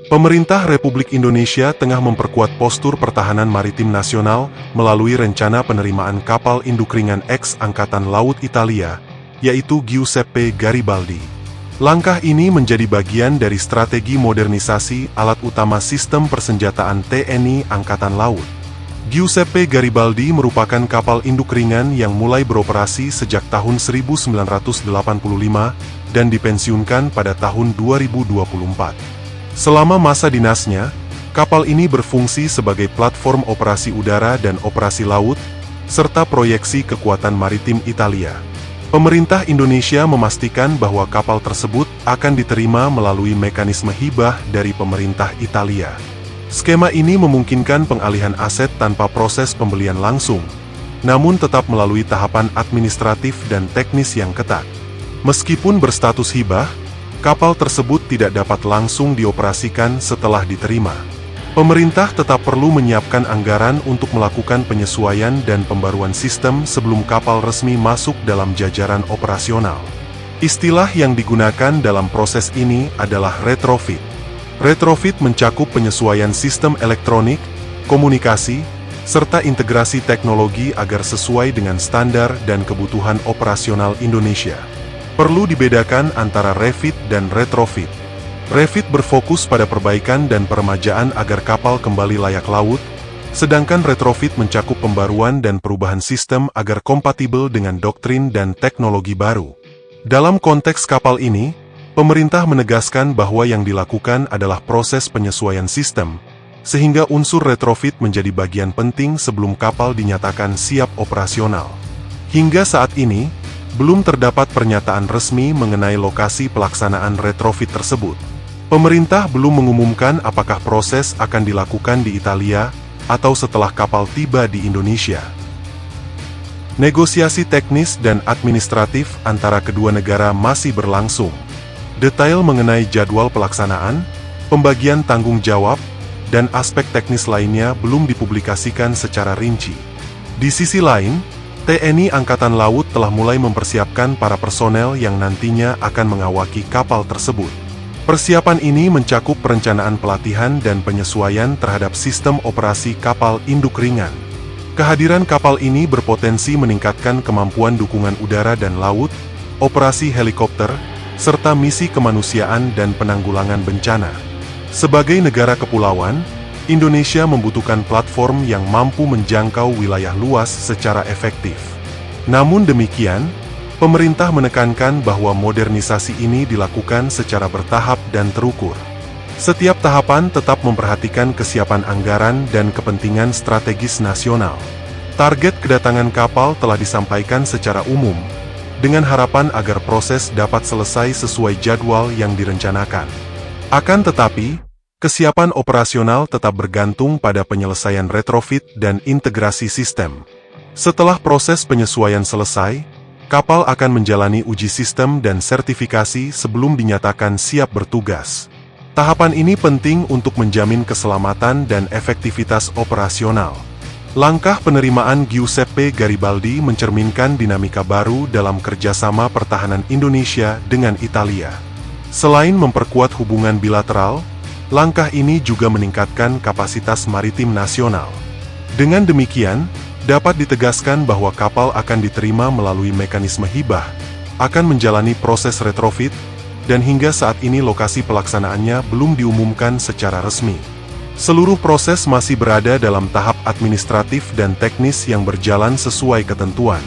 Pemerintah Republik Indonesia tengah memperkuat postur pertahanan maritim nasional melalui rencana penerimaan kapal induk ringan ex-Angkatan Laut Italia, yaitu Giuseppe Garibaldi. Langkah ini menjadi bagian dari strategi modernisasi alat utama sistem persenjataan TNI Angkatan Laut. Giuseppe Garibaldi merupakan kapal induk ringan yang mulai beroperasi sejak tahun 1985 dan dipensiunkan pada tahun 2024. Selama masa dinasnya, kapal ini berfungsi sebagai platform operasi udara dan operasi laut, serta proyeksi kekuatan maritim Italia. Pemerintah Indonesia memastikan bahwa kapal tersebut akan diterima melalui mekanisme hibah dari pemerintah Italia. Skema ini memungkinkan pengalihan aset tanpa proses pembelian langsung, namun tetap melalui tahapan administratif dan teknis yang ketat. Meskipun berstatus hibah, kapal tersebut tidak dapat langsung dioperasikan setelah diterima. Pemerintah tetap perlu menyiapkan anggaran untuk melakukan penyesuaian dan pembaruan sistem sebelum kapal resmi masuk dalam jajaran operasional. Istilah yang digunakan dalam proses ini adalah retrofit. Retrofit mencakup penyesuaian sistem elektronik, komunikasi, serta integrasi teknologi agar sesuai dengan standar dan kebutuhan operasional Indonesia. Perlu dibedakan antara refit dan retrofit. Refit berfokus pada perbaikan dan peremajaan agar kapal kembali layak laut, sedangkan retrofit mencakup pembaruan dan perubahan sistem agar kompatibel dengan doktrin dan teknologi baru. Dalam konteks kapal ini, pemerintah menegaskan bahwa yang dilakukan adalah proses penyesuaian sistem, sehingga unsur retrofit menjadi bagian penting sebelum kapal dinyatakan siap operasional. Hingga saat ini, belum terdapat pernyataan resmi mengenai lokasi pelaksanaan retrofit tersebut. Pemerintah belum mengumumkan apakah proses akan dilakukan di Italia atau setelah kapal tiba di Indonesia. Negosiasi teknis dan administratif antara kedua negara masih berlangsung. Detail mengenai jadwal pelaksanaan, pembagian tanggung jawab, dan aspek teknis lainnya belum dipublikasikan secara rinci. Di sisi lain, TNI Angkatan Laut telah mulai mempersiapkan para personel yang nantinya akan mengawaki kapal tersebut. Persiapan ini mencakup perencanaan pelatihan dan penyesuaian terhadap sistem operasi kapal induk ringan. Kehadiran kapal ini berpotensi meningkatkan kemampuan dukungan udara dan laut, operasi helikopter, serta misi kemanusiaan dan penanggulangan bencana. Sebagai negara kepulauan, Indonesia membutuhkan platform yang mampu menjangkau wilayah luas secara efektif. Namun demikian, pemerintah menekankan bahwa modernisasi ini dilakukan secara bertahap dan terukur. Setiap tahapan tetap memperhatikan kesiapan anggaran dan kepentingan strategis nasional. Target kedatangan kapal telah disampaikan secara umum, dengan harapan agar proses dapat selesai sesuai jadwal yang direncanakan. Akan tetapi, kesiapan operasional tetap bergantung pada penyelesaian retrofit dan integrasi sistem. Setelah proses penyesuaian selesai, kapal akan menjalani uji sistem dan sertifikasi sebelum dinyatakan siap bertugas. Tahapan ini penting untuk menjamin keselamatan dan efektivitas operasional. Langkah penerimaan Giuseppe Garibaldi mencerminkan dinamika baru dalam kerjasama pertahanan Indonesia dengan Italia. Selain memperkuat hubungan bilateral, langkah ini juga meningkatkan kapasitas maritim nasional. Dengan demikian, dapat ditegaskan bahwa kapal akan diterima melalui mekanisme hibah, akan menjalani proses retrofit, dan hingga saat ini lokasi pelaksanaannya belum diumumkan secara resmi. Seluruh proses masih berada dalam tahap administratif dan teknis yang berjalan sesuai ketentuan.